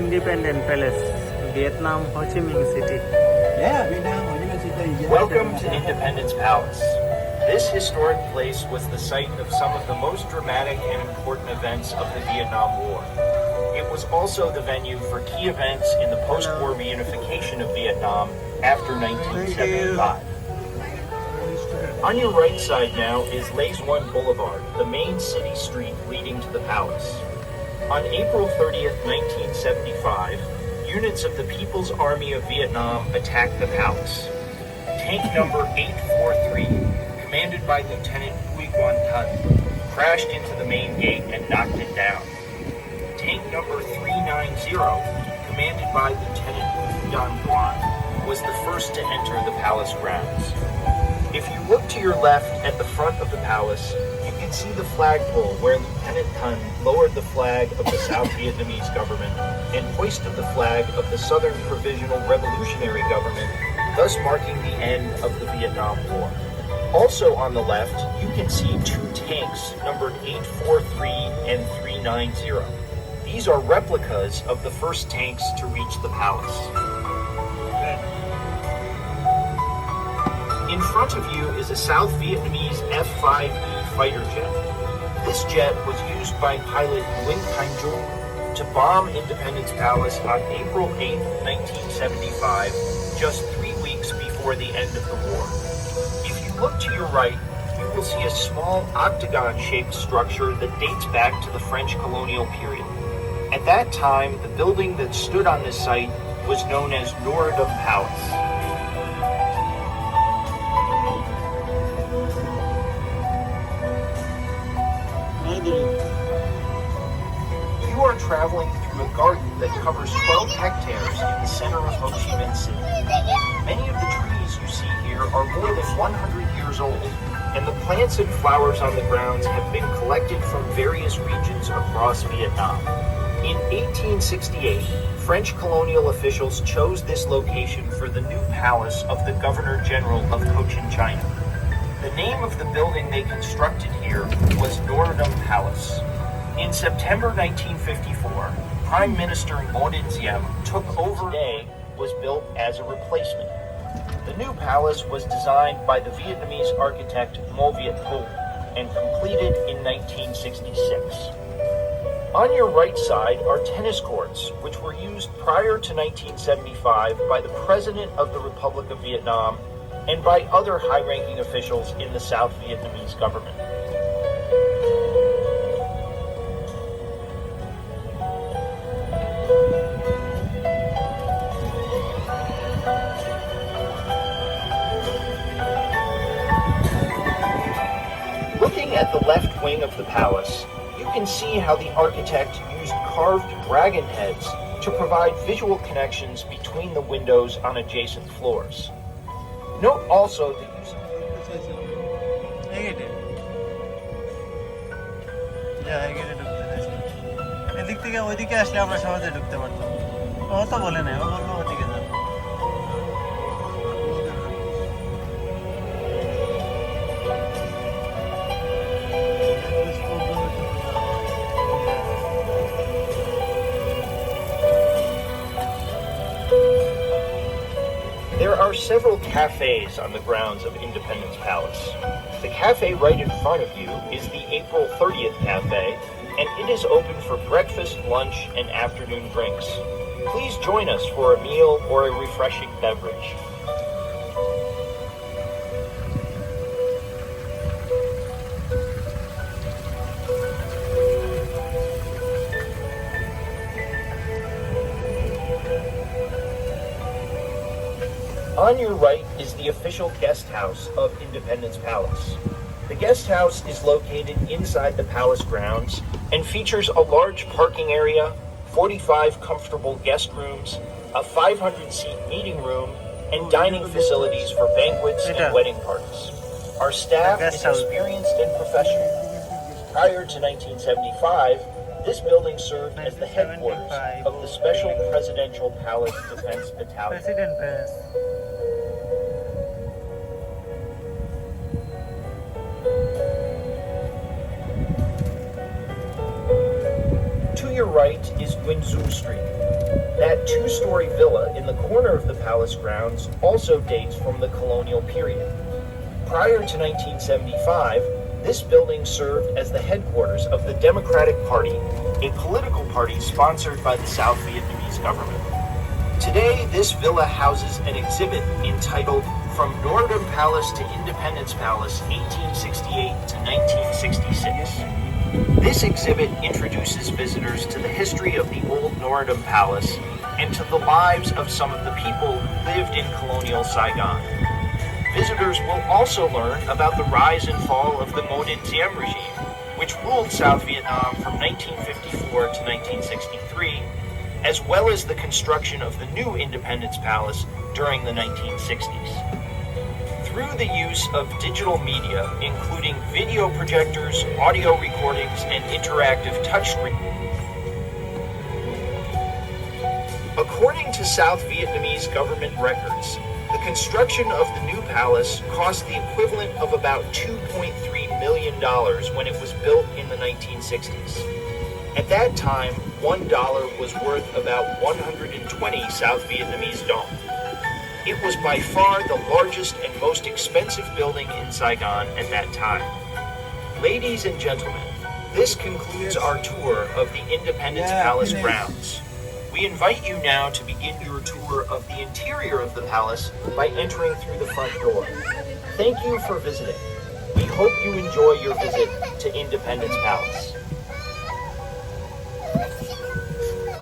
Independence Palace, Vietnam, Ho Chi Minh City. Yeah, Vietnam, Ho Chi Minh City. Welcome to Independence Palace. This historic place was the site of some of the most dramatic and important events of the Vietnam War. It was also the venue for key events in the post-war reunification of Vietnam after 1975. On your right side now is Lays One Boulevard, the main city street leading to the palace. On April 30th, 1975, units of the People's Army of Vietnam attacked the palace. Tank number 843, commanded by Lieutenant Huy Quan Tân, crashed into the main gate and knocked it down. Tank number 390, commanded by Lieutenant Huy Dan Duan, was the first to enter the palace grounds. If you look to your left at the front of the palace, you can see the flagpole where Lieutenant Tân lowered the flag of the South Vietnamese government and hoisted the flag of the Southern Provisional Revolutionary Government, thus marking the end of the Vietnam War. Also on the left, you can see two tanks numbered 843 and 390. These are replicas of the first tanks to reach the palace. In front of you is a South Vietnamese F-5E fighter jet. This jet was used by pilot Nguyen Thanh Trung to bomb Independence Palace on April 8, 1975, just 3 weeks before the end of the war. If you look to your right, you will see a small octagon-shaped structure that dates back to the French colonial period. At that time, the building that stood on this site was known as Norodom Palace. You are traveling through a garden that covers 12 hectares in the center of Ho Chi Minh City. Many of the trees you see here are more than 100 years old, and the plants and flowers on the grounds have been collected from various regions across Vietnam. In 1868, French colonial officials chose this location for the new palace of the Governor General of Cochin China. The name of the building they constructed here was Norodom Palace. In September 1954, Prime Minister Ngo Dinh Diem took over. Today was built as a replacement. The new palace was designed by the Vietnamese architect Mo Viet Thu and completed in 1966. On your right side are tennis courts, which were used prior to 1975 by the President of the Republic of Vietnam and by other high-ranking officials in the South Vietnamese government. Looking at the left wing of the palace, you can see how the architect used carved dragon heads to provide visual connections between the windows on adjacent floors. Note also the use of এদিক থেকে ওইদিকে আসলে আমরা সহজে ঢুকতে পারতাম। ও তো বলে নাই, ও বললো ওদিকে যান। There are several cafes on the grounds of Independence Palace. The cafe right in front of you is the April 30th Cafe, and it is open for breakfast, lunch, and afternoon drinks. Please join us for a meal or a refreshing beverage. On your right is the official guest house of Independence Palace. The guest house is located inside the palace grounds and features a large parking area, 45 comfortable guest rooms, a 500-seat meeting room, and dining facilities for banquets and wedding parties. Our staff is experienced and professional. Prior to 1975, this building served as the headquarters of the Special Presidential Palace Defense Battalion. To your right is Nguyen Du Street. That two-story villa in the corner of the palace grounds also dates from the colonial period. Prior to 1975, this building served as the headquarters of the Democratic Party, a political party sponsored by the South Vietnamese government. Today, this villa houses an exhibit entitled From Norodom Palace to Independence Palace, 1868 to 1966. This exhibit introduces visitors to the history of the old Norodom Palace and to the lives of some of the people who lived in colonial Saigon. Visitors will also learn about the rise and fall of the Ngo Dinh Diem regime, which ruled South Vietnam from 1954 to 1963, as well as the construction of the new Independence Palace during the 1960s. Through the use of digital media, including video projectors, audio recordings, and interactive touchscreens. According to South Vietnamese government records, the construction of the new palace cost the equivalent of about $2.3 million when it was built in the 1960s. At that time, $1 was worth about 120 South Vietnamese dong. It was by far the largest and most expensive building in Saigon at that time. Ladies and gentlemen, this concludes our tour of the Independence Palace grounds. We invite you now to begin your tour of the interior of the palace by entering through the front door. Thank you for visiting. We hope you enjoy your visit to Independence Palace.